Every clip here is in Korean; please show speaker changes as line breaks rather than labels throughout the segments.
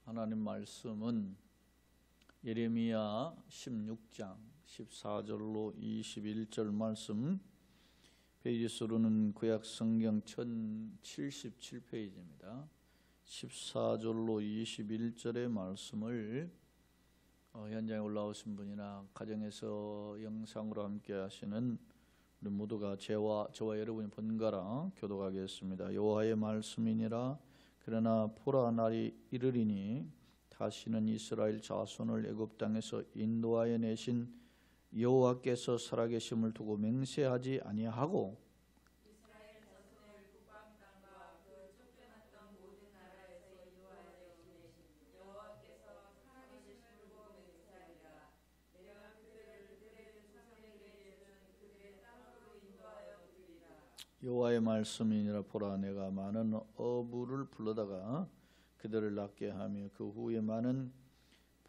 하나님 말씀은 예레미야 16장 14절로 21절 말씀, 페이지 수로는 구약 성경 1077페이지입니다. 14절로 21절의 말씀을 현장에 올라오신 분이나 가정에서 영상으로 함께 하시는 우리 모두가 저와 여러분이 번갈아 교독하겠습니다. 여호와의 말씀이니라. 그러나 포라 날이 이르리니 다시는 이스라엘 자손을 애굽 땅에서 인도하여 내신 여호와께서 살아계심을 두고 맹세하지 아니하고
이스라엘 자손을 북방 땅과 그 쫓겨났던 모든 나라에서 인도하여 내신 여호와께서 살아계심을 두고 맹세하리라. 내가 그들을 그들의 조상에게 준 그들의 땅으로 인도하여 드리리라.
여호와의 말씀이니라. 보라, 내가 많은 어부를 불러다가 그들을 낫게 하며 그 후에 많은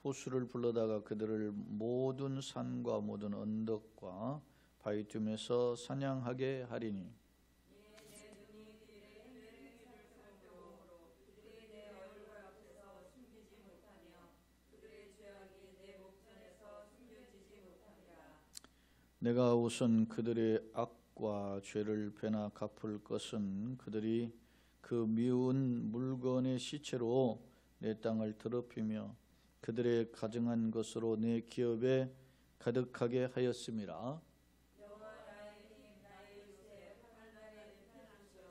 포수를 불러다가 그들을 모든 산과 모든 언덕과 바위 틈에서 사냥하게 하리니
내 눈이 그들의 행위를 살펴보므로 그들이 내 얼굴 앞에서 숨기지 못하며 그들의 죄악이 내 목전에서 숨겨지지 못하리라.
내가 우선 그들의 악과 죄를 배나 갚을 것은 그들이 그 미운 물건의 시체로 내 땅을 더럽히며 그들의 가정한 것으로 내 기업에 가득하게 하였음이라.
여호와 나의 힘 나의 요새 하늘나라를 펴주시오.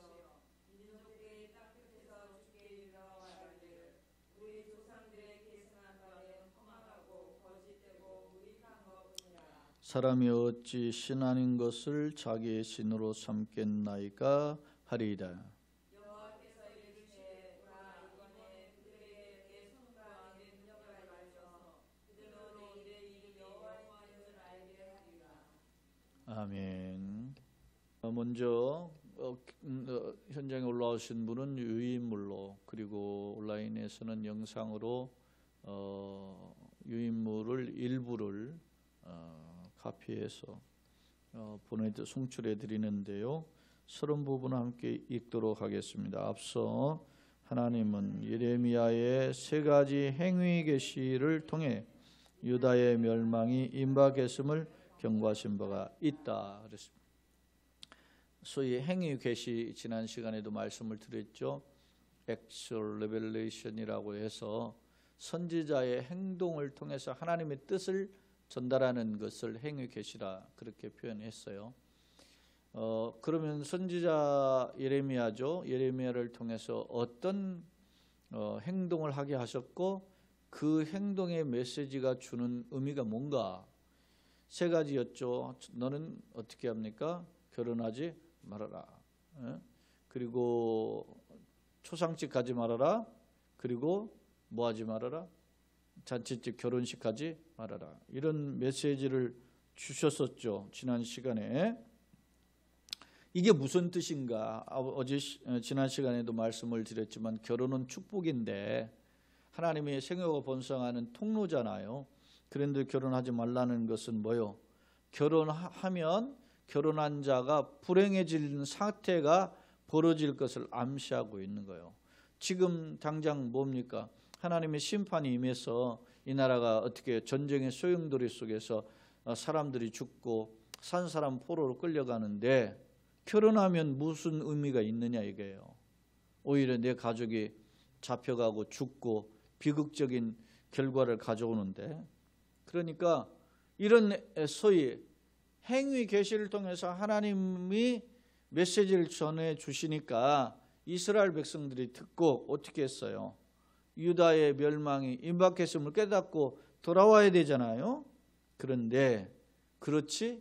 민족들이 땅 끝에서 주께 유명하기를 우리 조상들의 계승한 바는 험악하고 거짓되고 무익한 것뿐이라.
사람이 어찌 신 아닌 것을 자기의 신으로 삼겠나이까 하리이다.
여호와께서 이르시되 보라, 이번에 그들에게 손과 내 능력을 알려서 그들로 내 이름이 여호와인 줄 알게 하리라.
아멘. 먼저 현장에 올라오신 분은 유인물로, 그리고 온라인에서는 영상으로 유인물을 일부를 카피해서 송출해 드리는데요. 서론 부분을 함께 읽도록 하겠습니다. 앞서 하나님은 예레미야의 세 가지 행위 계시를 통해 유다의 멸망이 임박했음을 경고하신 바가 있다 그랬습니다. 소위 행위 계시, 지난 시간에도 말씀을 드렸죠. Actual Revelation이라고 해서 선지자의 행동을 통해서 하나님의 뜻을 전달하는 것을 행위 계시라 그렇게 표현했어요. 그러면 선지자 예레미야죠. 예레미야를 통해서 어떤 행동을 하게 하셨고 그 행동의 메시지가 주는 의미가 뭔가? 세 가지였죠. 너는 어떻게 합니까? 결혼하지 말아라. 그리고 초상집 가지 말아라. 그리고 뭐 하지 말아라? 잔치집 결혼식 하지 말아라. 이런 메시지를 주셨었죠. 지난 시간에. 이게 무슨 뜻인가? 지난 시간에도 말씀을 드렸지만 결혼은 축복인데 하나님의 생육을 번성하는 통로잖아요. 그런데 결혼하지 말라는 것은 뭐요? 결혼하면 결혼한 자가 불행해지는 사태가 벌어질 것을 암시하고 있는 거예요. 지금 당장 뭡니까? 하나님의 심판이 임해서 이 나라가 어떻게 전쟁의 소용돌이 속에서 사람들이 죽고 산 사람 포로로 끌려가는데 결혼하면 무슨 의미가 있느냐 이거예요. 오히려 내 가족이 잡혀가고 죽고 비극적인 결과를 가져오는데, 그러니까 이런 소위 행위 계시를 통해서 하나님이 메시지를 전해 주시니까 이스라엘 백성들이 듣고 어떻게 했어요? 유다의 멸망이 임박했음을 깨닫고 돌아와야 되잖아요. 그런데 그렇지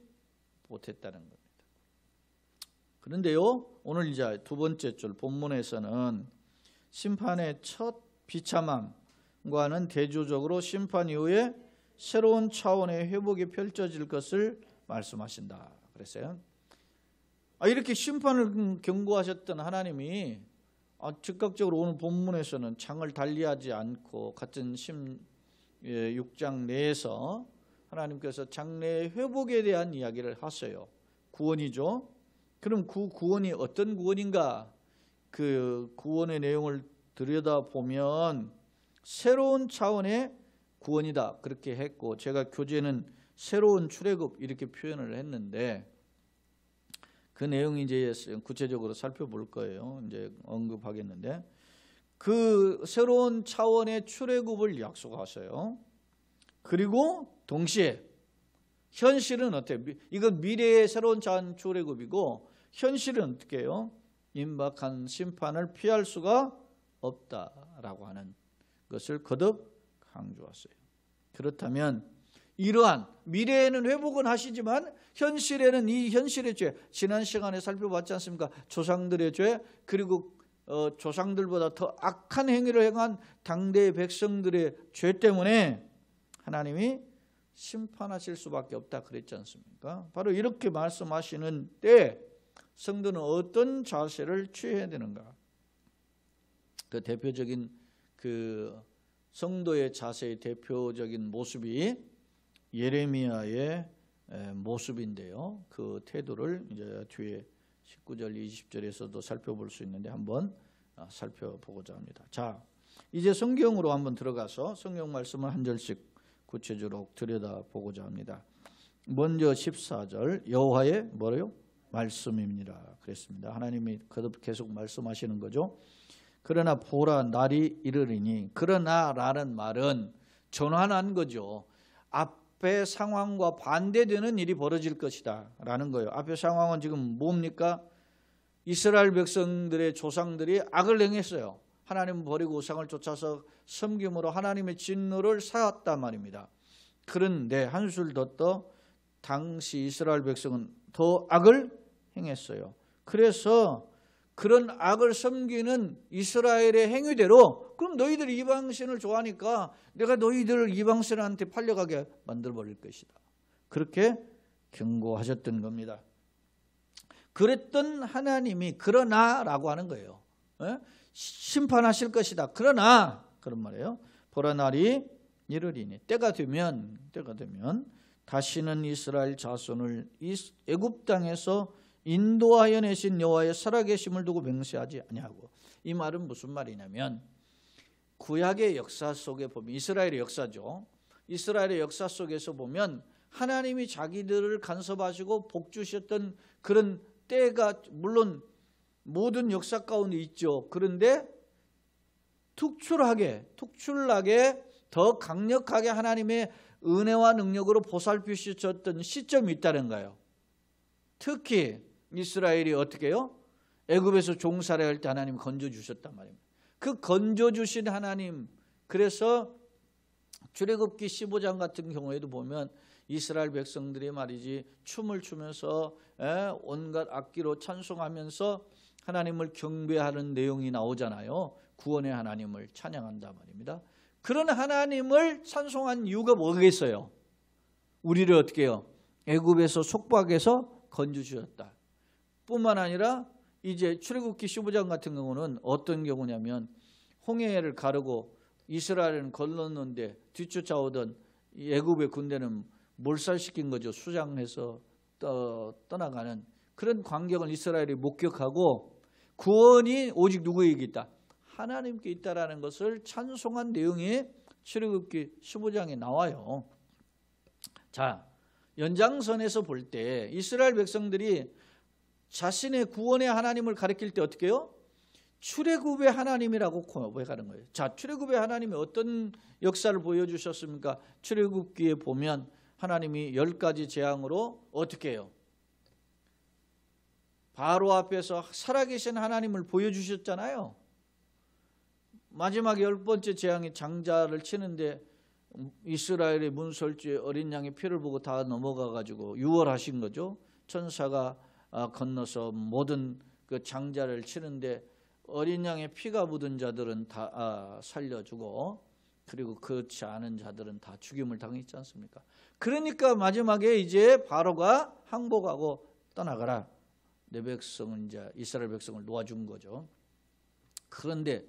못했다는 겁니다. 그런데요, 오늘 이제 두 번째 줄 본문에서는 심판의 첫 비참함과는 대조적으로 심판 이후에 새로운 차원의 회복이 펼쳐질 것을 말씀하신다 그랬어요. 이렇게 심판을 경고하셨던 하나님이 즉각적으로 오늘 본문에서는 장을 달리하지 않고 같은 16장 내에서 하나님께서 장래의 회복에 대한 이야기를 하세요. 구원이죠. 그럼 그 구원이 어떤 구원인가? 그 구원의 내용을 들여다보면 새로운 차원의 구원이다 그렇게 했고, 제가 교재는 새로운 출애굽 이렇게 표현을 했는데 그 내용이 이제 구체적으로 살펴볼 거예요. 이제 언급하겠는데, 그 새로운 차원의 출애굽을 약속하셔요. 그리고 동시에 현실은 어때요? 이건 미래의 새로운 차원 출애굽이고, 현실은 어떻게 해요? 임박한 심판을 피할 수가 없다라고 하는 것을 거듭 강조했어요. 그렇다면 이러한 미래에는 회복은 하시지만 현실에는 이 현실의 죄, 지난 시간에 살펴봤지 않습니까? 조상들의 죄, 그리고 조상들보다 더 악한 행위를 행한 당대의 백성들의 죄 때문에 하나님이 심판하실 수밖에 없다 그랬지 않습니까? 바로 이렇게 말씀하시는 때 성도는 어떤 자세를 취해야 되는가? 그 대표적인 그 성도의 자세의 대표적인 모습이 예레미야의 모습인데요. 그 태도를 이제 뒤에 19절 20절에서도 살펴볼 수 있는데 한번 살펴보고자 합니다. 자, 이제 성경으로 한번 들어가서 성경 말씀을 한 절씩 구체적으로 들여다보고자 합니다. 먼저 14절 여호와의 뭐래요? 말씀입니다. 그랬습니다. 하나님이 거듭 계속 말씀하시는 거죠. 그러나 보라 날이 이르리니, 그러나라는 말은 전환한 거죠. 앞의 상황과 반대되는 일이 벌어질 것이다 라는 거예요. 앞의 상황은 지금 뭡니까? 이스라엘 백성들의 조상들이 악을 행했어요. 하나님 버리고 우상을 쫓아서 섬김으로 하나님의 진노를 사았단 말입니다. 그런데 한술 더 떠 당시 이스라엘 백성은 더 악을 행했어요. 그래서 그런 악을 섬기는 이스라엘의 행위대로, 그럼 너희들이 이방신을 좋아하니까 내가 너희들을 이방신한테 팔려가게 만들어버릴 것이다, 그렇게 경고하셨던 겁니다. 그랬던 하나님이 그러나라고 하는 거예요. 심판하실 것이다. 그러나 그런 말이에요. 보라 날이 이르리니, 때가 되면 다시는 이스라엘 자손을 애굽 땅에서 인도하여 내신 여호와의 살아계심을 두고 맹세하지 아니하고. 이 말은 무슨 말이냐면, 구약의 역사 속에 보면, 이스라엘의 역사죠. 이스라엘의 역사 속에서 보면 하나님이 자기들을 간섭하시고 복 주셨던 그런 때가 물론 모든 역사 가운데 있죠. 그런데 특출나게 더 강력하게 하나님의 은혜와 능력으로 보살피셨던 시점이 있다는 거예요. 특히 이스라엘이 어떻게 해요? 애굽에서 종살이할 때 하나님이 건져주셨단 말입니다. 그 건져주신 하나님, 그래서 출애굽기 15장 같은 경우에도 보면 이스라엘 백성들이 말이지 춤을 추면서 온갖 악기로 찬송하면서 하나님을 경배하는 내용이 나오잖아요. 구원의 하나님을 찬양한단 말입니다. 그런 하나님을 찬송한 이유가 뭐겠어요? 우리를 어떻게 해요? 애굽에서 속박해서 건져주셨다 뿐만 아니라 이제 출애굽기 15장 같은 경우는 어떤 경우냐면, 홍해를 가르고 이스라엘은 건넜는데 뒤쫓아오던 애굽의 군대는 몰살시킨 거죠. 수장해서 떠나가는 그런 광경을 이스라엘이 목격하고 구원이 오직 누구에게 있다? 하나님께 있다라는 것을 찬송한 내용이 출애굽기 15장에 나와요. 자, 연장선에서 볼 때 이스라엘 백성들이 자신의 구원의 하나님을 가리킬 때 어떻게 해요? 출애굽의 하나님이라고 고백하는 거예요. 자, 출애굽의 하나님이 어떤 역사를 보여주셨습니까? 출애굽기에 보면 하나님이 10가지 재앙으로 어떻게 해요? 바로 앞에서 살아계신 하나님을 보여주셨잖아요. 마지막 10번째 재앙이 장자를 치는데 이스라엘의 문설주에 어린 양의 피를 보고 다 넘어가가지고 유월하신 거죠. 천사가 건너서 모든 그 장자를 치는데 어린 양의 피가 묻은 자들은 다 살려주고, 그리고 그렇지 않은 자들은 다 죽임을 당했지 않습니까? 그러니까 마지막에 이제 바로가 항복하고 떠나가라, 내 백성은 이제 이스라엘 백성을 놓아준 거죠. 그런데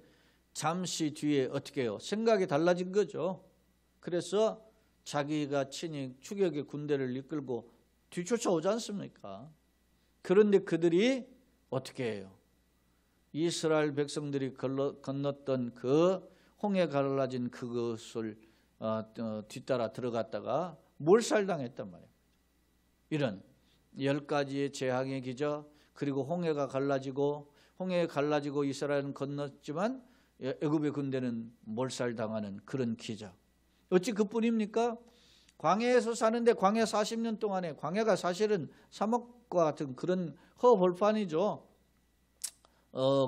잠시 뒤에 어떻게 해요? 생각이 달라진 거죠. 그래서 자기가 친히 추격의 군대를 이끌고 뒤쫓아오지 않습니까? 그런데 그들이 어떻게 해요? 이스라엘 백성들이 건넜던 그 홍해 갈라진 그것을 뒤따라 들어갔다가 몰살당했단 말이에요. 이런 10가지의 재앙의 기적, 그리고 홍해가 갈라지고 이스라엘은 건넜지만 애굽의 군대는 몰살당하는 그런 기적. 어찌 그뿐입니까? 광야에서 사는데 광야 40년 동안에, 광야가 사실은 사막과 같은 그런 허벌판이죠.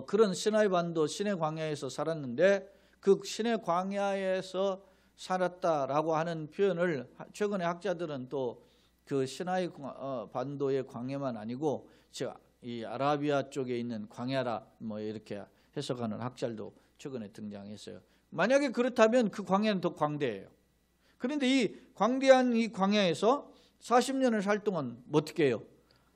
그런 시나이 반도 시내 광야에서 살았는데 그 시내 광야에서 살았다라고 하는 표현을 최근에 학자들은 또 그 시나이 반도의 광야만 아니고 이 아라비아 쪽에 있는 광야라 뭐 이렇게 해석하는 학자들도 최근에 등장했어요. 만약에 그렇다면 그 광야는 더 광대해요. 그런데 이 광대한 이 광야에서 40년을 살 동안 어떻게 해요?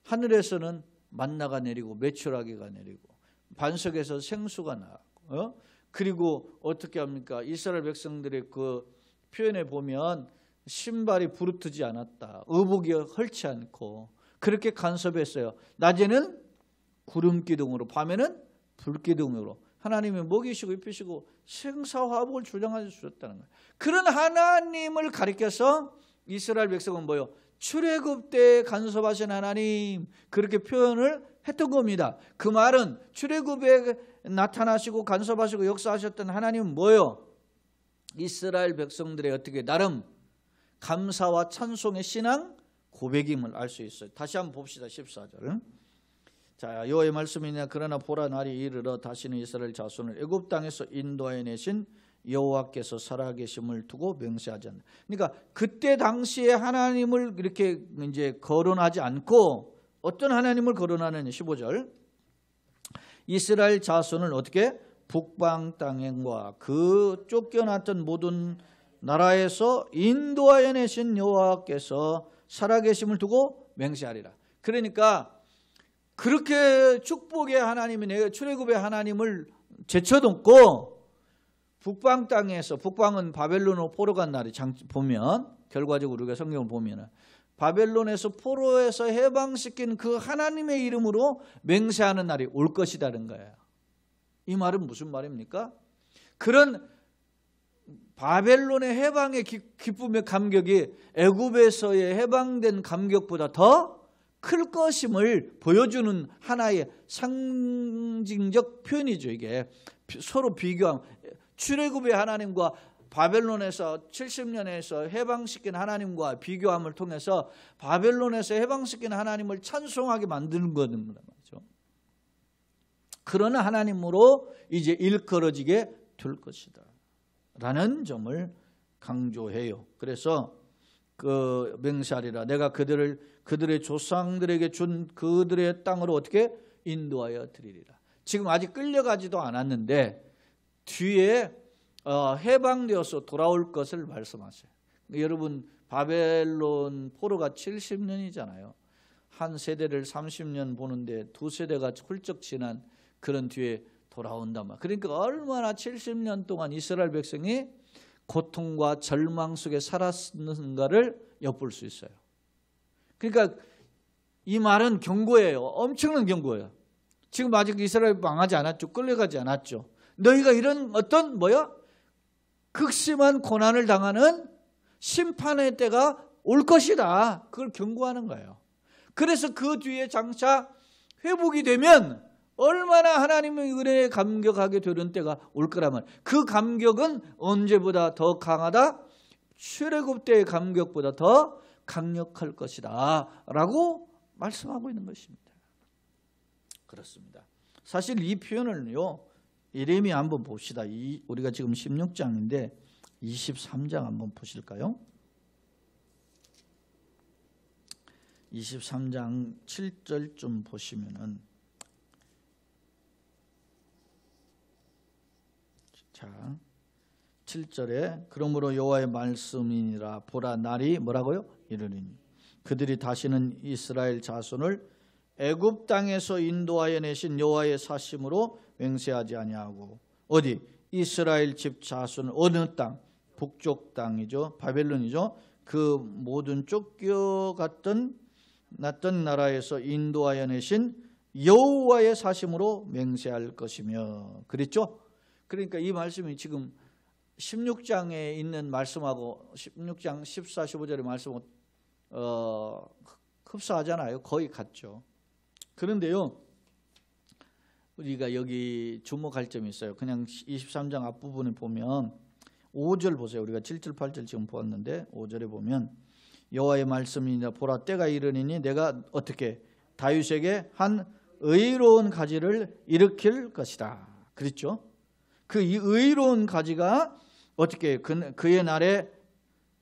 하늘에서는 만나가 내리고 메추라기가 내리고 반석에서 생수가 나고 그리고 어떻게 합니까? 이스라엘 백성들의 그 표현에 보면 신발이 부르트지 않았다. 의복이 헐지 않고 그렇게 간섭했어요. 낮에는 구름 기둥으로, 밤에는 불 기둥으로 하나님이 먹이시고 입히시고 생사화복을 주장해 주셨다는 거예요. 그런 하나님을 가리켜서 이스라엘 백성은 뭐예요? 출애굽 때 간섭하신 하나님, 그렇게 표현을 했던 겁니다. 그 말은 출애굽에 나타나시고 간섭하시고 역사하셨던 하나님은 뭐예요? 이스라엘 백성들의 어떻게 나름 감사와 찬송의 신앙 고백임을 알 수 있어요. 다시 한번 봅시다. 14절. 자, 여호와의 말씀이냐 그러나 보라 날이 이르러 다시는 이스라엘 자손을 애굽 땅에서 인도하여 내신 여호와께서 살아계심을 두고 맹세하지 않는다. 그러니까 그때 당시에 하나님을 이렇게 이제 거론하지 않고 어떤 하나님을 거론하느냐. 15절. 이스라엘 자손을 어떻게 북방 땅과 그 쫓겨났던 모든 나라에서 인도하여 내신 여호와께서 살아계심을 두고 맹세하리라. 그러니까 그렇게 축복의 하나님이 내가 출애굽의 하나님을 제쳐놓고 북방 땅에서, 북방은 바벨론으로 포로 간 날이 보면 결과적으로 우리가 성경을 보면 바벨론에서 포로에서 해방시킨 그 하나님의 이름으로 맹세하는 날이 올 것이라는 거예요. 이 말은 무슨 말입니까? 그런 바벨론의 해방의 기쁨의 감격이 애굽에서의 해방된 감격보다 더 클 것임을 보여주는 하나의 상징적 표현이죠. 이게 서로 비교하면 출애굽의 하나님과 바벨론에서 70년에서 해방시킨 하나님과 비교함을 통해서 바벨론에서 해방시킨 하나님을 찬송하게 만드는 거는 말이죠. 그런 하나님으로 이제 일컬어지게 될 것이다 라는 점을 강조해요. 그래서 그 맹세하리라. 내가 그들의 조상들에게 준 그들의 땅으로 어떻게 인도하여 드리리라. 지금 아직 끌려가지도 않았는데 뒤에 해방되어서 돌아올 것을 말씀하세요. 여러분 바벨론 포로가 70년이잖아요. 한 세대를 30년 보는데 두 세대가 훌쩍 지난 그런 뒤에 돌아온단 말이에요. 그러니까 얼마나 70년 동안 이스라엘 백성이 고통과 절망 속에 살았는가를 엿볼 수 있어요. 그러니까 이 말은 경고예요. 엄청난 경고예요. 지금 아직 이스라엘 망하지 않았죠. 끌려가지 않았죠. 너희가 이런 어떤 극심한 고난을 당하는 심판의 때가 올 것이다. 그걸 경고하는 거예요. 그래서 그 뒤에 장차 회복이 되면 얼마나 하나님의 은혜에 감격하게 되는 때가 올 거라면 그 감격은 언제보다 더 강하다. 출애굽 때의 감격보다 더 강력할 것이다 라고 말씀하고 있는 것입니다. 그렇습니다. 사실 이 표현을요 예레미야 한번 봅시다. 우리가 지금 16장인데 23장 한번 보실까요? 23장 7절쯤 보시면은 자 7절에 그러므로 여호와의 말씀이니라 보라 날이 뭐라고요? 이르리니 그들이 다시는 이스라엘 자손을 애굽 땅에서 인도하여 내신 여호와의 사심으로 맹세하지 아니하고 어디 이스라엘 집 자손을 어느 땅? 북쪽 땅이죠. 바벨론이죠. 그 모든 쫓겨갔던 나라에서 인도하여 내신 여호와의 사심으로 맹세할 것이며 그랬죠. 그러니까 이 말씀이 지금 16장에 있는 말씀하고 16장 14, 15절의 말씀하고 흡사하잖아요. 거의 같죠. 그런데요, 우리가 여기 주목할 점이 있어요. 그냥 23장 앞부분에 보면 5절 보세요. 우리가 7절, 8절 지금 보았는데 5절에 보면 여호와의 말씀이니라 보라 때가 이르니니 내가 어떻게 다윗에게 한 의로운 가지를 일으킬 것이다. 그랬죠? 그 이 의로운 가지가 어떻게 그의 날에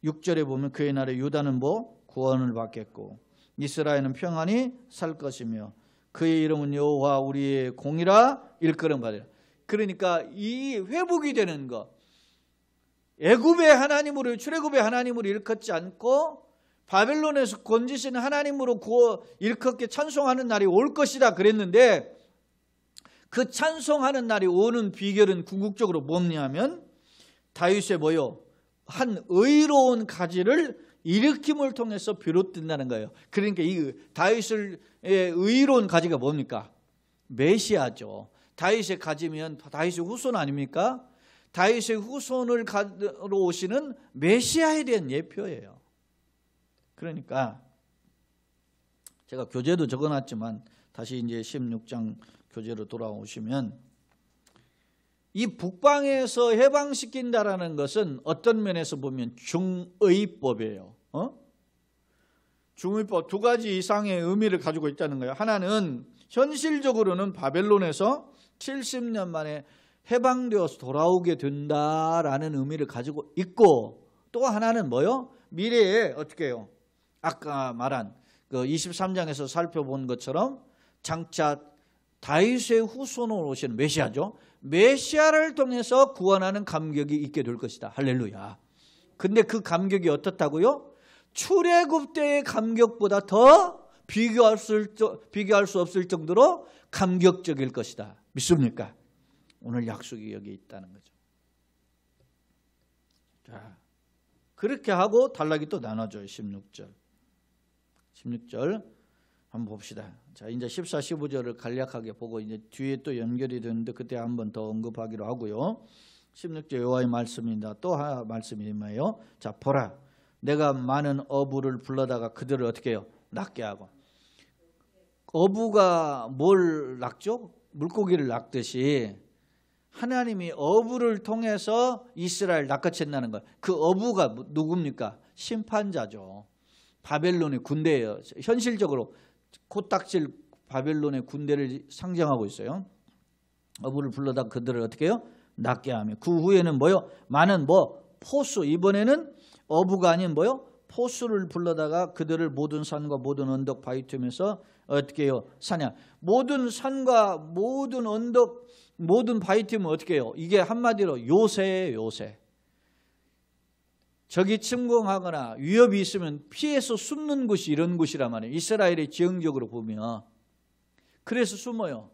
6절에 보면 그의 날에 유다는 뭐 구원을 받겠고 이스라엘은 평안히 살 것이며 그의 이름은 여호와 우리의 공이라 일컬음 받으리라. 그러니까 이 회복이 되는 것, 애굽의 하나님으로 출애굽의 하나님으로 일컫지 않고 바벨론에서 건지신 하나님으로 일컫게 찬송하는 날이 올 것이다 그랬는데, 그 찬송하는 날이 오는 비결은 궁극적으로 뭐냐면 다윗의 뭐요? 한 의로운 가지를 일으킴을 통해서 비롯된다는 거예요. 그러니까 이 다윗의 의로운 가지가 뭡니까? 메시아죠. 다윗의 가지면 다윗의 후손 아닙니까? 다윗의 후손을 가로 오시는 메시아에 대한 예표예요. 그러니까 제가 교재도 적어놨지만 다시 이제 16장 교재로 돌아오시면 이 북방에서 해방시킨다라는 것은 어떤 면에서 보면 중의법이에요. 중의법 두 가지 이상의 의미를 가지고 있다는 거예요. 하나는 현실적으로는 바벨론에서 70년 만에 해방되어서 돌아오게 된다라는 의미를 가지고 있고, 또 하나는 뭐요? 미래에 어떻게 해요? 아까 말한 그 23장에서 살펴본 것처럼 장차 다윗의 후손으로 오시는 메시아죠. 메시아를 통해서 구원하는 감격이 있게 될 것이다. 할렐루야. 근데 그 감격이 어떻다고요? 출애굽 때의 감격보다 더 비교할 수 없을 정도로 감격적일 것이다. 믿습니까? 오늘 약속이 여기 있다는 거죠. 자, 그렇게 하고 단락이 또 나눠져요. 16절 한번 봅시다. 자, 이제 14, 15절을 간략하게 보고 이제 뒤에 또 연결이 되는데 그때 한번 더 언급하기로 하고요. 16절 여호와의 말씀입니다. 또 하나 말씀이 뭐예요? 자, 보라, 내가 많은 어부를 불러다가 그들을 어떻게 해요? 낚게 하고. 어부가 뭘 낚죠? 물고기를 낚듯이 하나님이 어부를 통해서 이스라엘 낚아챈다는 거예요. 그 어부가 누굽니까? 심판자죠. 바벨론의 군대예요. 현실적으로 코딱질 바벨론의 군대를 상징하고 있어요. 어부를 불러다 그들을 어떻게 해요? 낚게 하며 그 후에는 뭐요? 많은 포수, 이번에는 어부가 아닌 뭐요? 포수를 불러다가 그들을 모든 산과 모든 언덕 바위 틈에서 어떻게 해요? 사냥. 모든 산과 모든 언덕 모든 바위 틈은 어떻게 해요? 이게 한마디로 요새예요. 요새. 적이 침공하거나 위협이 있으면 피해서 숨는 곳이 이런 곳이란 말이에요. 이스라엘의 지형적으로 보면. 그래서 숨어요.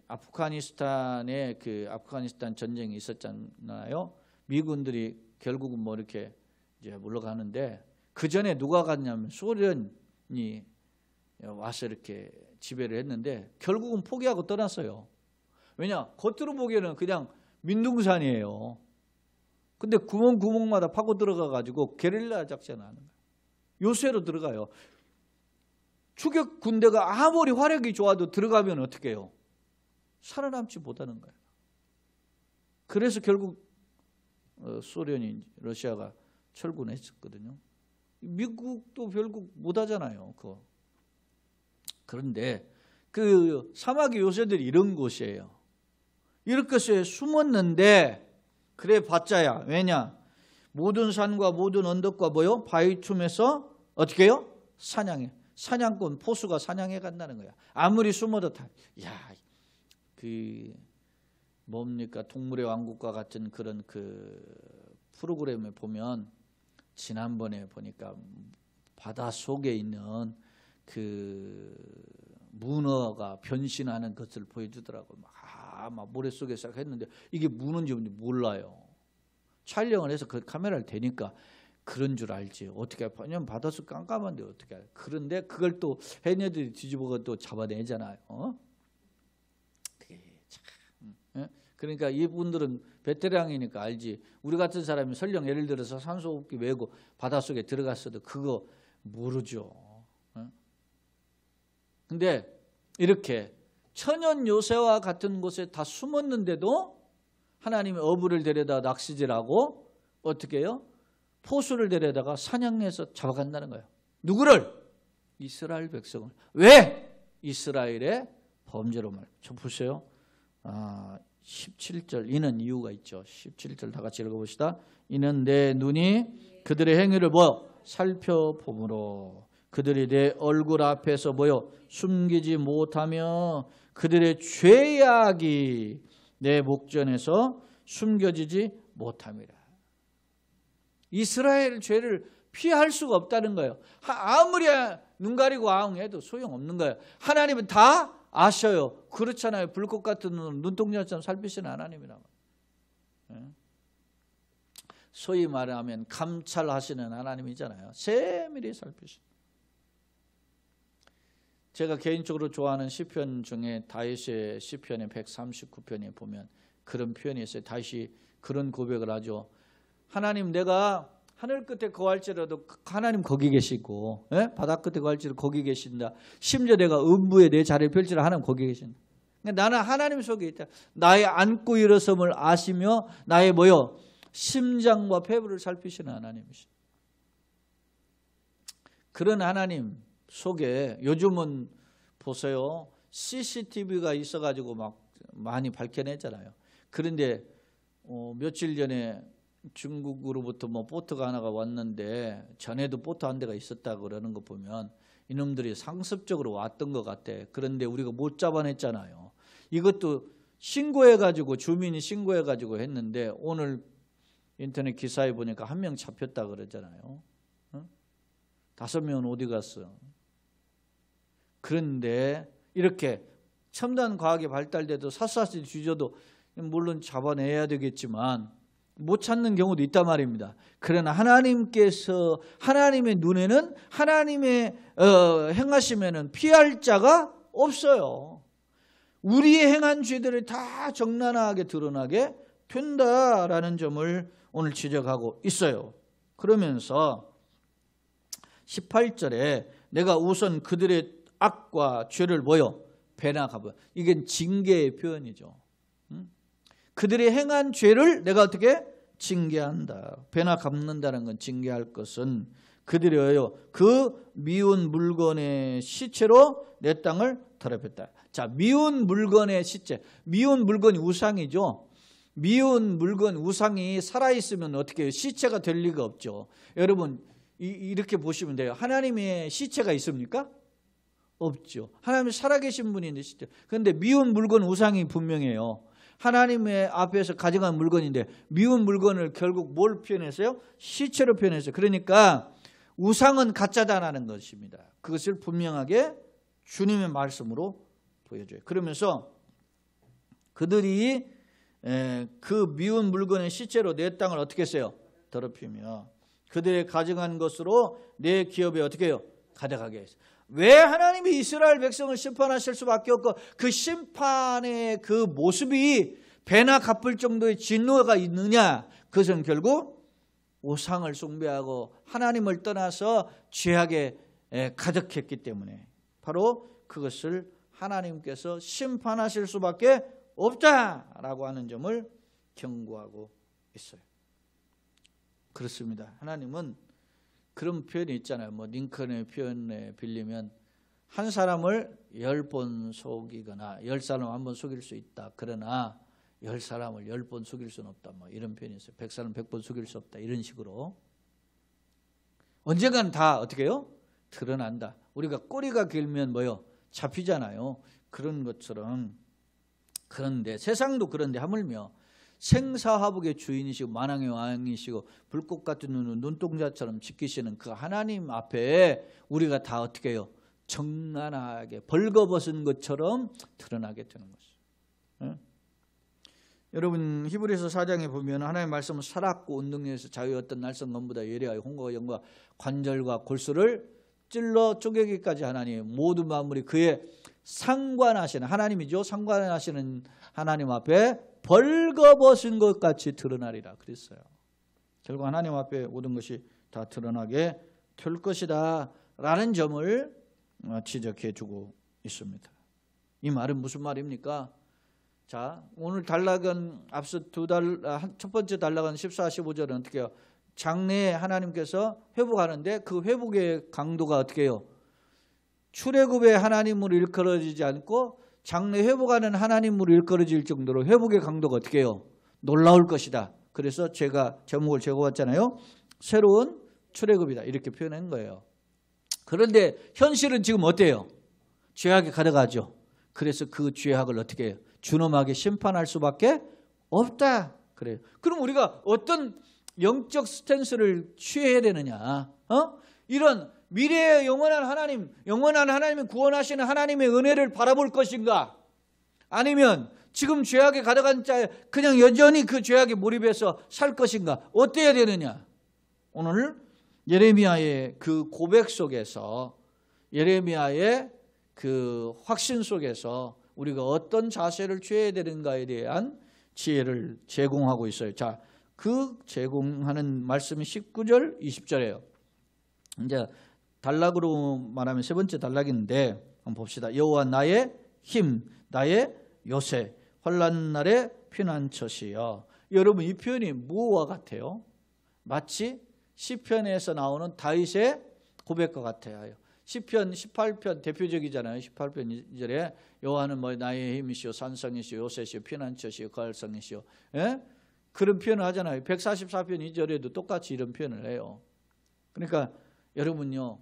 아프가니스탄에 아프가니스탄 전쟁이 있었잖아요. 미군들이 결국은 이렇게 이제 물러가는데 그 전에 누가 갔냐면 소련이 와서 이렇게 지배를 했는데 결국은 포기하고 떠났어요. 왜냐? 겉으로 보기에는 그냥 민둥산이에요. 근데 구멍마다 파고 들어가가지고 게릴라 작전을 하는 거예요. 요새로 들어가요. 추격 군대가 아무리 화력이 좋아도 들어가면 어떻게 해요? 살아남지 못하는 거예요. 그래서 결국 소련이 러시아가 철군했었거든요. 미국도 결국 못하잖아요. 그거. 그런데 그 사막의 요새들이 이런 곳이에요. 이렇게 숨었는데 그래 봤자야. 왜냐? 모든 산과 모든 언덕과 바위 틈에서 어떻게 해요? 사냥해. 사냥꾼 포수가 사냥해 간다는 거야. 아무리 숨어도 뭡니까? 동물의 왕국과 같은 그런 프로그램에 보면 지난번에 보니까 바다 속에 있는 문어가 변신하는 것을 보여주더라고요. 막 모래속에서 했는데 이게 문어인지 몰라요. 촬영을 해서 그 카메라를 대니까 그런 줄 알지. 어떻게 해? 왜냐면 바닷속 깜깜한데 어떻게 해? 그런데 그걸 또 해녀들이 뒤집어가 또 잡아내잖아요. 그게 참. 그러니까 이분들은 베테랑이니까 알지. 우리 같은 사람이 설령 예를 들어서 산소호흡기 메고 바닷속에 들어갔어도 그거 모르죠. 근데 이렇게 천연 요새와 같은 곳에 다 숨었는데도 하나님이 어부를 데려다 낚시질하고 어떻게 해요? 포수를 데려다가 사냥해서 잡아간다는 거예요. 누구를? 이스라엘 백성을. 왜? 이스라엘의 범죄로 말. 좀 보세요. 17절. 이는 이유가 있죠. 17절 다 같이 읽어봅시다. 이는 내 눈이 그들의 행위를 살펴보므로 그들이 내 얼굴 앞에서 숨기지 못하며 그들의 죄악이 내 목전에서 숨겨지지 못함이라. 이스라엘 죄를 피할 수가 없다는 거예요. 아무리 눈 가리고 아웅해도 소용없는 거예요. 하나님은 다 아셔요. 그렇잖아요. 불꽃 같은 눈동자처럼 살피시는 하나님이라고. 소위 말하면 감찰하시는 하나님이잖아요. 세밀히 살피시는. 제가 개인적으로 좋아하는 시편 중에 다윗의 시편의 139편에 보면 그런 표현이 있어요. 다윗이 그런 고백을 하죠. 하나님, 내가 하늘 끝에 거할지라도 하나님 거기 계시고, 바다 끝에 거할지라도 거기 계신다. 심지어 내가 음부에 내 자리를 펼치라 하나님 거기 계신다. 그러니까 나는 하나님 속에 있다. 나의 앉고 일어섬을 아시며 나의 심장과 폐부를 살피시는 하나님이시다. 그런 하나님 속에 요즘은 보세요. CCTV가 있어가지고 막 많이 밝혀내잖아요. 그런데 며칠 전에 중국으로부터 보트가 하나가 왔는데 전에도 보트 한 대가 있었다 그러는 거 보면 이놈들이 상습적으로 왔던 것 같아. 그런데 우리가 못 잡아냈잖아요. 이것도 신고해가지고 주민이 신고해가지고 했는데 오늘 인터넷 기사에 보니까 1명 잡혔다 그러잖아요. 5명은 어디 갔어? 그런데 이렇게 첨단 과학이 발달돼도 샅샅이 뒤져도 물론 잡아내야 되겠지만 못 찾는 경우도 있단 말입니다. 그러나 하나님께서 하나님의 눈에는 하나님의 행하시면은 피할 자가 없어요. 우리의 행한 죄들을 다 적나라하게 드러나게 된다라는 점을 오늘 지적하고 있어요. 그러면서 18절에 내가 우선 그들의 악과 죄를 배나 갚아. 이게 징계의 표현이죠. 그들이 행한 죄를 내가 어떻게 징계한다. 배나 갚는다는 건 징계할 것은 그들이 그 미운 물건의 시체로 내 땅을 더럽혔다. 자, 미운 물건의 시체. 미운 물건이 우상이죠. 미운 물건 우상이 살아있으면 어떻게 해요? 시체가 될 리가 없죠. 여러분 이렇게 보시면 돼요. 하나님의 시체가 있습니까? 없죠. 하나님이 살아계신 분인데 시체. 그런데 미운 물건 우상이 분명해요. 하나님의 앞에서 가져간 물건인데 미운 물건을 결국 뭘 표현했어요? 시체로 표현했어요. 그러니까 우상은 가짜다라는 것입니다. 그것을 분명하게 주님의 말씀으로 보여줘요. 그러면서 그들이 그 미운 물건의 시체로 내 땅을 어떻게 했어요? 더럽히며 그들의 가져간 것으로 내 기업에 어떻게 해요? 가득하게 했어요. 왜 하나님이 이스라엘 백성을 심판하실 수밖에 없고 그 심판의 그 모습이 배나 갚을 정도의 진노가 있느냐? 그것은 결국 우상을 숭배하고 하나님을 떠나서 죄악에 가득했기 때문에 바로 그것을 하나님께서 심판하실 수밖에 없다라고 하는 점을 경고하고 있어요. 그렇습니다. 하나님은 그런 표현이 있잖아요. 링컨의 표현에 빌리면 한 사람을 10번 속이거나 10사람 한 번 속일 수 있다. 그러나 10사람을 10번 속일 수는 없다. 이런 표현이 있어요. 100사람 100번 속일 수 없다. 이런 식으로. 언젠가는 다 어떻게 해요? 드러난다. 우리가 꼬리가 길면 잡히잖아요. 그런 것처럼. 그런데 세상도 그런데 하물며 생사화복의 주인이시고 만왕의 왕이시고 불꽃 같은 눈은 눈동자처럼 지키시는 그 하나님 앞에 우리가 다 어떻게 해요? 정나하게 벌거벗은 것처럼 드러나게 되는 것이죠. 여러분 히브리서 4장에 보면 하나님의 말씀은 살았고 운동에서 자유였던 날선 검보다 예리하여 홍과 영과 관절과 골수를 찔러 쪼개기까지 하나님 모든 만물이 그의 상관하시는 하나님이죠. 상관하시는 하나님 앞에 벌거벗은 것 같이 드러나리라 그랬어요. 결국 하나님 앞에 모든 것이 다 드러나게 될 것이다 라는 점을 지적해 주고 있습니다. 이 말은 무슨 말입니까? 자, 오늘 단락은 앞서 첫 번째 단락은 14, 15절은 어떻게 해요? 장래에 하나님께서 회복하는데 그 회복의 강도가 어떻게 해요? 출애굽의 하나님으로 일컬어지지 않고 장래 회복하는 하나님으로 일컬어질 정도로 회복의 강도가 어떻게 해요? 놀라울 것이다. 그래서 제가 제목을 적어봤잖아요. 새로운 출애굽이다. 이렇게 표현한 거예요. 그런데 현실은 지금 어때요? 죄악에 가득하죠. 그래서 그 죄악을 어떻게 해요? 준엄하게 심판할 수밖에 없다. 그래요. 그럼 우리가 어떤 영적 스탠스를 취해야 되느냐? 이런 미래의 영원한 하나님이 구원하시는 하나님의 은혜를 바라볼 것인가? 아니면 지금 죄악에 가득한 자에 그냥 여전히 그 죄악에 몰입해서 살 것인가? 어때야 되느냐? 오늘 예레미야의 그 고백 속에서, 예레미야의 그 확신 속에서 우리가 어떤 자세를 취해야 되는가에 대한 지혜를 제공하고 있어요. 자, 그 제공하는 말씀이 19절, 20절이에요. 이제 단락으로 말하면 세 번째 단락인데 한번 봅시다. 여호와 나의 힘, 나의 요새, 환난 날의 피난처시여. 여러분, 이 표현이 무엇과 같아요? 마치 시편에서 나오는 다윗의 고백과 같아요. 시편 18편 대표적이잖아요. 18편 2절에 여호와는 나의 힘이시오, 산성이시오, 요새시오, 피난처시오, 거할성이시오. 예? 그런 표현을 하잖아요. 144편 2절에도 똑같이 이런 표현을 해요. 그러니까 여러분요,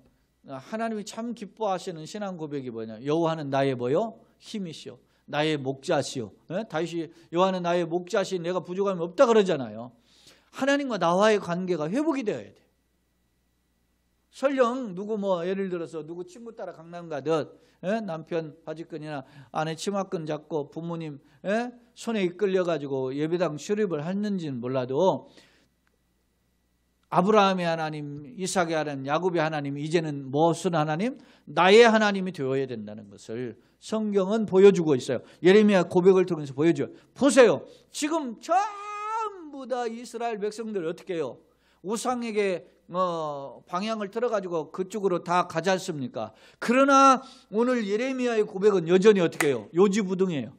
하나님이 참 기뻐하시는 신앙 고백이 뭐냐? 여호와는 나의 뭐요? 힘이시오, 나의 목자시오. 예? 다윗이 여호와는 나의 목자시, 내가 부족함이 없다 그러잖아요. 하나님과 나와의 관계가 회복이 되어야 돼. 설령 누구 예를 들어서 누구 친구 따라 강남 가듯 남편 바지끈이나 아내 치마끈 잡고 부모님 손에 이끌려가지고 예배당 출입을 했는지는 몰라도 아브라함의 하나님, 이삭의 하나님, 야곱의 하나님, 이제는 무슨 하나님? 나의 하나님이 되어야 된다는 것을 성경은 보여주고 있어요. 예레미야 고백을 통해서 보여줘요. 보세요. 지금 전부 다 이스라엘 백성들 어떻게 해요? 우상에게 방향을 틀어가지고 그쪽으로 다 가지 않습니까? 그러나 오늘 예레미야의 고백은 여전히 어떻게 해요? 요지부동이에요.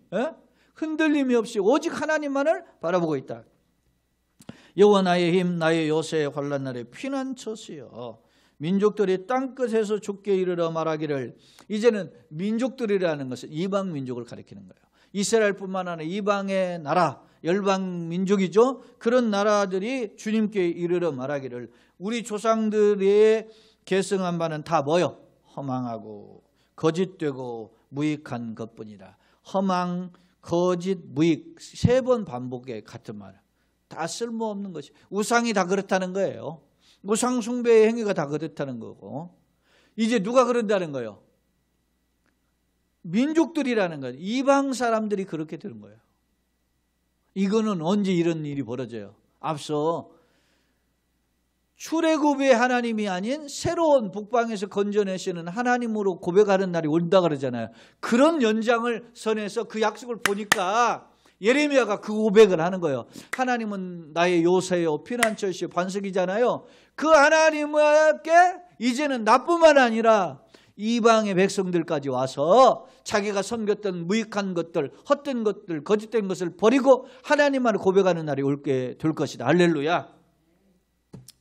흔들림이 없이 오직 하나님만을 바라보고 있다. 여호와 나의 힘, 나의 요새, 환난 날의 피난처시여. 민족들이 땅끝에서 죽게 이르러 말하기를. 이제는 민족들이라는 것은 이방 민족을 가리키는 거예요. 이스라엘뿐만 아니라 이방의 나라, 열방 민족이죠. 그런 나라들이 주님께 이르러 말하기를 우리 조상들의 계승한 바는 다 뭐요? 허망하고 거짓되고 무익한 것뿐이라. 허망, 거짓, 무익 세 번 반복해 같은 말. 다 쓸모없는 것이. 우상이 다 그렇다는 거예요. 우상 숭배의 행위가 다 그렇다는 거고. 이제 누가 그런다는 거예요? 민족들이라는 거예요. 이방 사람들이 그렇게 되는 거예요. 이거는 언제 이런 일이 벌어져요? 앞서 출애굽의 하나님이 아닌 새로운 북방에서 건져내시는 하나님으로 고백하는 날이 온다 그러잖아요. 그런 연장을 선에서 그 약속을 보니까 예레미야가 그 고백을 하는 거예요. 하나님은 나의 요새요, 피난처시요, 반석이잖아요. 그 하나님께 이제는 나뿐만 아니라 이방의 백성들까지 와서 자기가 섬겼던 무익한 것들, 헛된 것들, 거짓된 것을 버리고 하나님만을 고백하는 날이 올게 될 것이다. 할렐루야.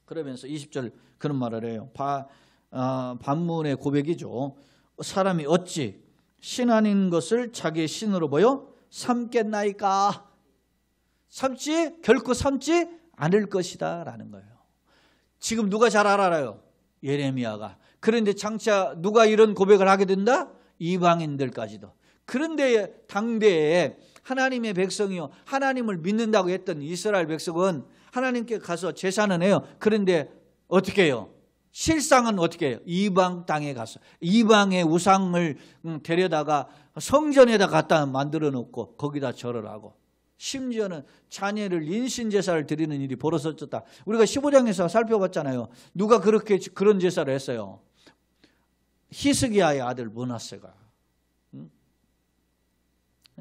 그러면서 20절 그런 말을 해요. 반문의 고백이죠. 사람이 어찌 신 아닌 것을 자기의 신으로 보여 삼겠나이까? 결코 삼지 않을 것이다 라는 거예요. 지금 누가 잘 알아요? 예레미야가. 그런데 장차 누가 이런 고백을 하게 된다? 이방인들까지도. 그런데 당대에 하나님의 백성이요, 하나님을 믿는다고 했던 이스라엘 백성은 하나님께 가서 제사는 해요. 그런데 어떻게 해요? 실상은 어떻게 해요? 이방 땅에 가서 이방의 우상을 데려다가 성전에다 갖다 만들어 놓고 거기다 절을 하고, 심지어는 자녀를 인신제사를 드리는 일이 벌어졌다. 우리가 15장에서 살펴봤잖아요. 누가 그런 제사를 했어요? 히스기야의 아들 므낫세가.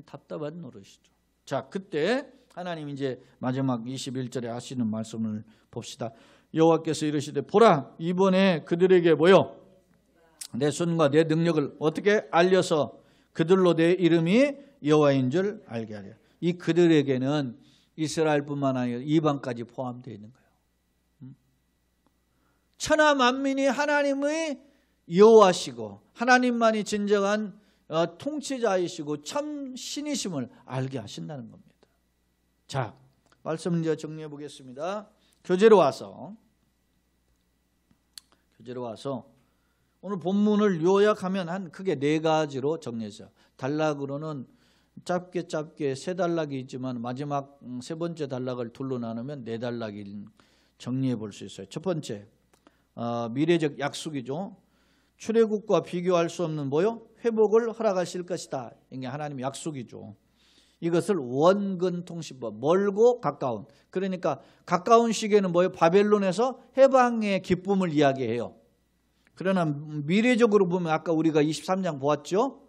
답답한 노릇이죠. 자, 그때 하나님 이제 마지막 21절에 하시는 말씀을 봅시다. 여호와께서 이르시되 보라, 이번에 그들에게 뭐요? 내 손과 내 능력을 어떻게 알려서 그들로 내 이름이 여호와인 줄 알게 하려. 이 그들에게는 이스라엘뿐만 아니라 이방까지 포함되어 있는 거예요. 천하 만민이 하나님의 여호와시고 하나님만이 진정한 통치자이시고 참 신이심을 알게 하신다는 겁니다. 자, 말씀을 이제 정리해 보겠습니다. 교재로 와서 오늘 본문을 요약하면 한 크게 4가지로 정리했어요. 단락으로는 짧게 3단락이 있지만 마지막 3번째 단락을 둘로 나누면 4단락을 정리해 볼 수 있어요. 첫 번째, 미래적 약속이죠. 출애굽과 비교할 수 없는 뭐요? 회복을 허락하실 것이다. 이게 하나님의 약속이죠. 이것을 원근 통신법, 멀고 가까운. 그러니까 가까운 시기에는 뭐예요? 바벨론에서 해방의 기쁨을 이야기해요. 그러나 미래적으로 보면 아까 우리가 23장 보았죠?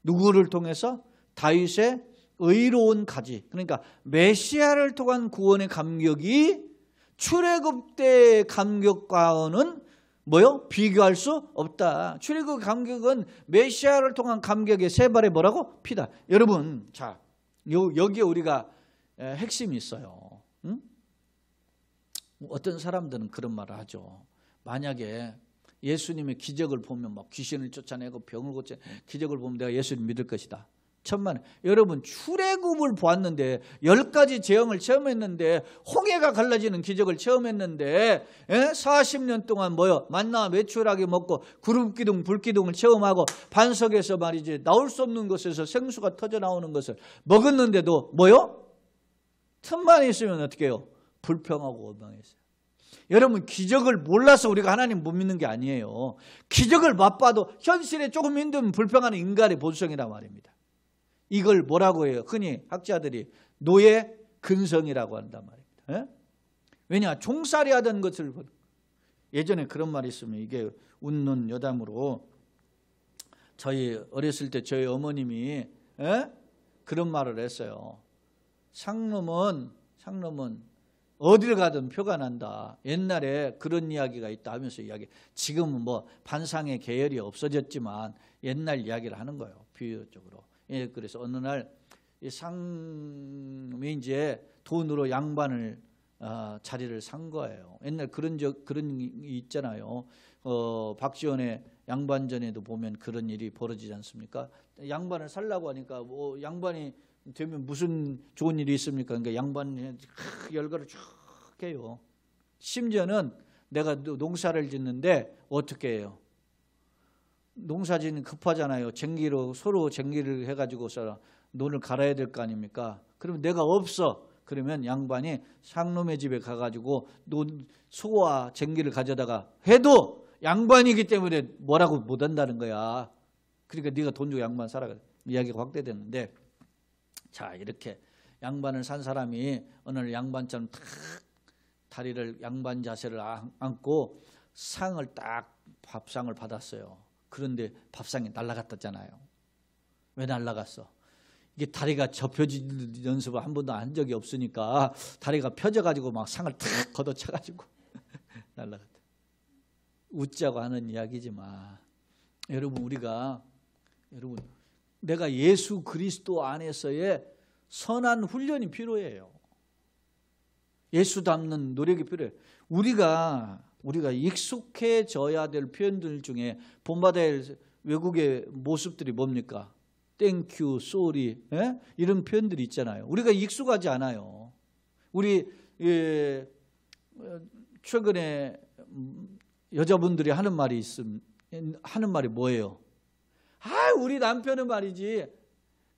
누구를 통해서? 다윗의 의로운 가지. 그러니까 메시아를 통한 구원의 감격이 출애굽 때의 감격과는 뭐요? 비교할 수 없다. 출애굽 감격은 메시아를 통한 감격의 세 발의 뭐라고? 피다. 여러분, 자, 여기에 우리가 핵심이 있어요. 응? 어떤 사람들은 그런 말을 하죠. 만약에 예수님의 기적을 보면 막 귀신을 쫓아내고 병을 고쳐 기적을 보면 내가 예수님 믿을 것이다. 천만에. 여러분, 출애굽을 보았는데 10가지 재앙을 체험했는데 홍해가 갈라지는 기적을 체험했는데 40년 동안 뭐요? 만나 메추라기 먹고 구름기둥 불기둥을 체험하고 반석에서 말이지 나올 수 없는 곳에서 생수가 터져 나오는 것을 먹었는데도 뭐요? 틈만 있으면 어떻게 해요? 불평하고 원망했어요. 여러분, 기적을 몰라서 우리가 하나님 못 믿는 게 아니에요. 기적을 맛봐도 현실에 조금 힘들면 불평하는 인간의 본성이란 말입니다. 이걸 뭐라고 해요? 흔히 학자들이 노예 근성이라고 한단 말입니다. 왜냐? 종살이 하던 것을 예전에 그런 말이 있으면 이게 웃는 여담으로 저희 어렸을 때 저희 어머님이 그런 말을 했어요. 상놈은 어딜 가든 표가 난다. 옛날에 그런 이야기가 있다 하면서 이야기. 지금은 뭐 반상의 계열이 없어졌지만 옛날 이야기를 하는 거예요. 비유적으로. 예, 그래서 어느 날 이 상이 이제 돈으로 양반을 자리를 산 거예요. 옛날 그런 있잖아요. 박지원의 양반전에도 보면 그런 일이 벌어지지 않습니까? 양반을 살라고 하니까 뭐 양반이 되면 무슨 좋은 일이 있습니까? 그러니까 양반이 열거를 쭉 해요. 심지어는 내가 농사를 짓는데 어떻게 해요? 농사짓는 급하잖아요. 서로 쟁기를 해가지고서 논을 갈아야 될 거 아닙니까? 그러면 내가 없어. 그러면 양반이 상놈의 집에 가가지고 소와 쟁기를 가져다가 해도 양반이기 때문에 뭐라고 못한다는 거야. 그러니까 네가 돈 주고 양반 사라. 이야기가 확대됐는데, 자, 이렇게 양반을 산 사람이 어느 날 양반처럼 탁 다리를 양반 자세를 안고 상을 딱 밥상을 받았어요. 그런데 밥상이 날아갔다잖아요. 왜 날아갔어? 이게 다리가 접혀지는 연습을 한 번도 한 적이 없으니까 다리가 펴져가지고 막 상을 탁 걷어차가지고 날아갔다. 웃자고 하는 이야기지만 여러분, 내가 예수 그리스도 안에서의 선한 훈련이 필요해요. 예수 닮는 노력이 필요해요. 우리가 익숙해져야 될 표현들 중에 본받아야 할 외국의 모습들이 뭡니까? 땡큐, 쏘리, 이런 표현들이 있잖아요. 우리가 익숙하지 않아요. 우리 최근에 여자분들이 하는 말이 뭐예요? 우리 남편은 말이지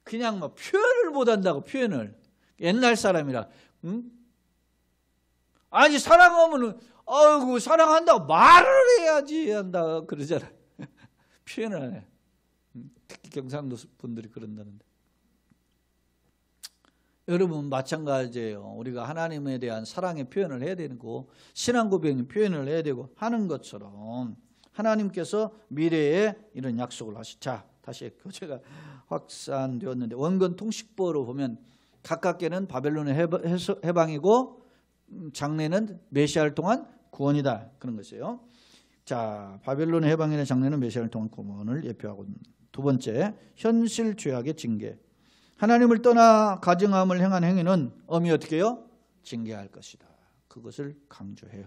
그냥 막 표현을 못한다고. 표현을. 옛날 사람이라. 아니, 사랑하면은 사랑한다고 말을 해야지 한다 그러잖아요. 표현을 안 해. 특히 경상도 분들이 그런다는데. 여러분, 마찬가지예요. 우리가 하나님에 대한 사랑의 표현을 해야 되고 신앙 고백의 표현을 해야 되고 하는 것처럼 하나님께서 미래에 이런 약속을 자, 다시 교재가 확산되었는데 원근 통식법으로 보면 가깝게는 바벨론의 해방이고 장래는 메시아를 통한 구원이다. 그런 것이에요. 자, 바벨론의 해방이나 장래는 메시아를 통한 구원을 예표하고, 두 번째, 현실 죄악의 징계. 하나님을 떠나 가증함을 행한 행위는 엄히 어떻게 해요? 징계할 것이다. 그것을 강조해요.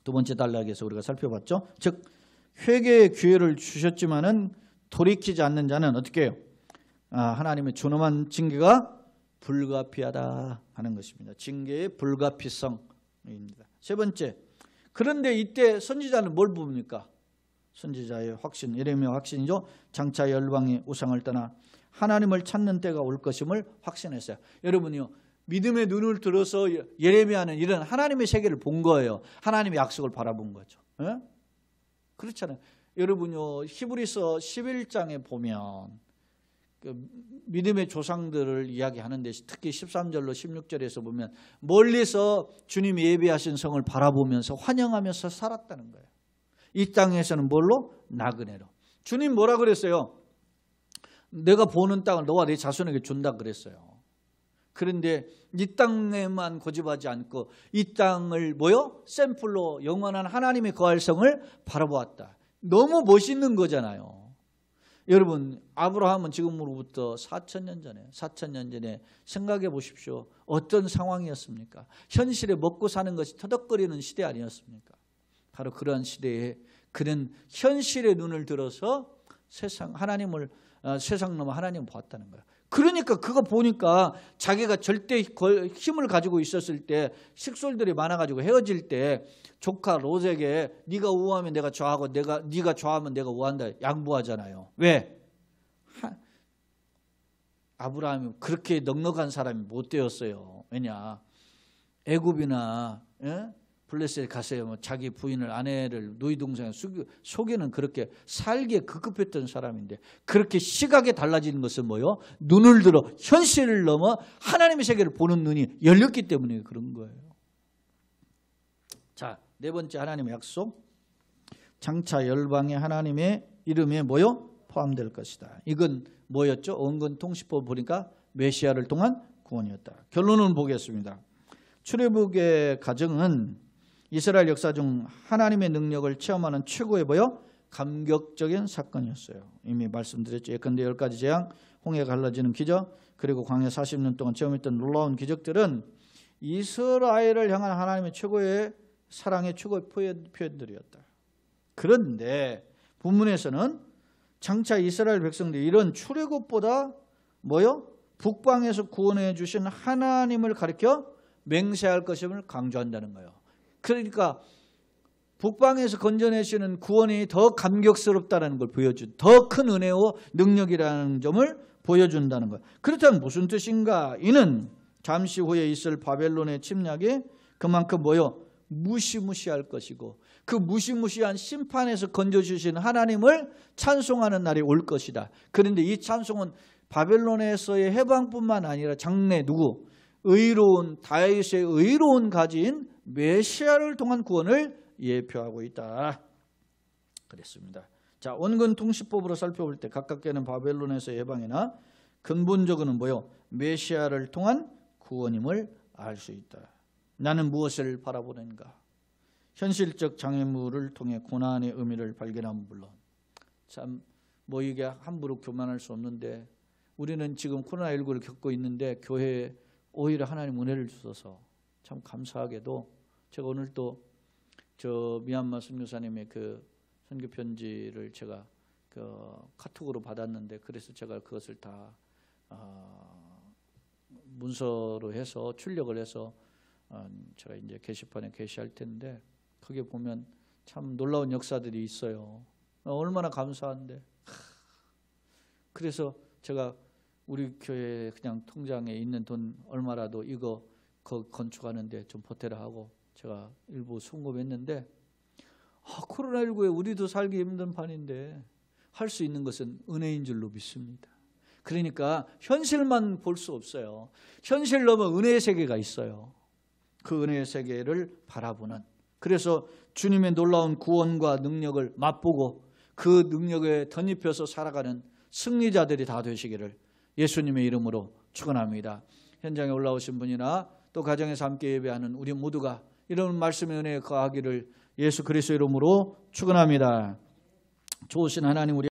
두 번째 단락에서 우리가 살펴봤죠. 즉 회개의 기회를 주셨지만은 돌이키지 않는 자는 어떻게 해요? 하나님의 존엄한 징계가 불가피하다 하는 것입니다. 징계의 불가피성입니다. 세 번째, 그런데 이때 선지자는 뭘 봅니까? 선지자의 확신, 예레미야 확신이죠. 장차 열방이 우상을 떠나 하나님을 찾는 때가 올 것임을 확신했어요. 여러분이요, 믿음의 눈을 들어서 예레미야는 이런 하나님의 세계를 본 거예요. 하나님의 약속을 바라본 거죠. 예? 그렇잖아요. 여러분요, 히브리서 11장에 보면 그 믿음의 조상들을 이야기하는데, 특히 13절로 16절에서 보면 멀리서 주님이 예비하신 성을 바라보면서 환영하면서 살았다는 거예요. 이 땅에서는 뭘로? 나그네로. 주님 뭐라 그랬어요? 내가 보는 땅을 너와 네 자손에게 준다 그랬어요. 그런데 이 땅에만 고집하지 않고 이 땅을 샘플로 영원한 하나님의 거할 성을 바라보았다. 너무 멋있는 거잖아요. 여러분, 아브라함은 지금으로부터 4,000년 전에 생각해 보십시오. 어떤 상황이었습니까? 현실에 먹고 사는 것이 터덕거리는 시대 아니었습니까? 바로 그러한 시대에 그는 현실의 눈을 들어서 세상 넘어 하나님을 보았다는 거예요. 그러니까 그거 보니까 자기가 절대 힘을 가지고 있었을 때, 식솔들이 많아가지고 헤어질 때 조카 롯에게 네가 우하면 내가 좌하고 네가 좌하면 내가 우한다 양보하잖아요. 왜? 아브라함이 그렇게 넉넉한 사람이 못 되었어요. 왜냐? 애굽이나 블레셋에 가서요, 자기 부인을, 아내를, 누이 동생을 속이는, 그렇게 살기에 급급했던 사람인데, 그렇게 시각에 달라지는 것은 뭐요? 눈을 들어 현실을 넘어 하나님의 세계를 보는 눈이 열렸기 때문에 그런 거예요. 자, 네 번째 하나님의 약속. 장차 열방의 하나님의 이름에 포함될 것이다. 이건 뭐였죠? 원근 통시법 보니까 메시아를 통한 구원이었다. 결론은 보겠습니다. 출애굽의 가정은 이스라엘 역사 중 하나님의 능력을 체험하는 최고의 감격적인 사건이었어요. 이미 말씀드렸죠. 예컨대 10가지 재앙, 홍해가 갈라지는 기적, 그리고 광야 40년 동안 체험했던 놀라운 기적들은 이스라엘을 향한 하나님의 최고의 사랑의 최고의 표현들이었다. 그런데 본문에서는 장차 이스라엘 백성들이 이런 출애굽보다 북방에서 구원해 주신 하나님을 가리켜 맹세할 것임을 강조한다는 거예요. 그러니까 북방에서 건져내시는 구원이 더 감격스럽다는 걸 더 큰 은혜와 능력이라는 점을 보여준다는 거예요. 그렇다면 무슨 뜻인가? 이는 잠시 후에 있을 바벨론의 침략이 그만큼 무시무시할 것이고, 그 무시무시한 심판에서 건져주신 하나님을 찬송하는 날이 올 것이다. 그런데 이 찬송은 바벨론에서의 해방뿐만 아니라 장래 의로운 다윗의 의로운 가진 메시아를 통한 구원을 예표하고 있다. 그랬습니다. 자, 원근 통시법으로 살펴볼 때 가깝게는 바벨론에서의 해방이나 근본적으로는 메시아를 통한 구원임을 알 수 있다. 나는 무엇을 바라보는가? 현실적 장애물을 통해 고난의 의미를 발견하면 물론 참 이게 함부로 교만할 수 없는데, 우리는 지금 코로나19를 겪고 있는데 교회에 오히려 하나님 은혜를 주셔서 참 감사하게도, 제가 오늘 또 미얀마 선교사님의 그 선교 편지를 제가 카톡으로 받았는데, 그래서 제가 그것을 다 문서로 해서 출력을 해서 제가 이제 게시판에 게시할 텐데, 거기에 보면 참 놀라운 역사들이 있어요. 얼마나 감사한데. 그래서 제가 우리 교회 그냥 통장에 있는 돈 얼마라도 이거 건축하는데 좀 보태라 하고 제가 일부 송금했는데, 코로나19에 우리도 살기 힘든 판인데 할 수 있는 것은 은혜인 줄로 믿습니다. 그러니까 현실만 볼 수 없어요. 현실 넘어 은혜의 세계가 있어요. 그 은혜의 세계를 바라보는, 그래서 주님의 놀라운 구원과 능력을 맛보고 그 능력에 덧입혀서 살아가는 승리자들이 다 되시기를 예수님의 이름으로 축원합니다. 현장에 올라오신 분이나 또 가정에서 함께 예배하는 우리 모두가 이런 말씀의 은혜에 거하기를 예수 그리스도 이름으로 축원합니다. 좋으신 하나님, 우리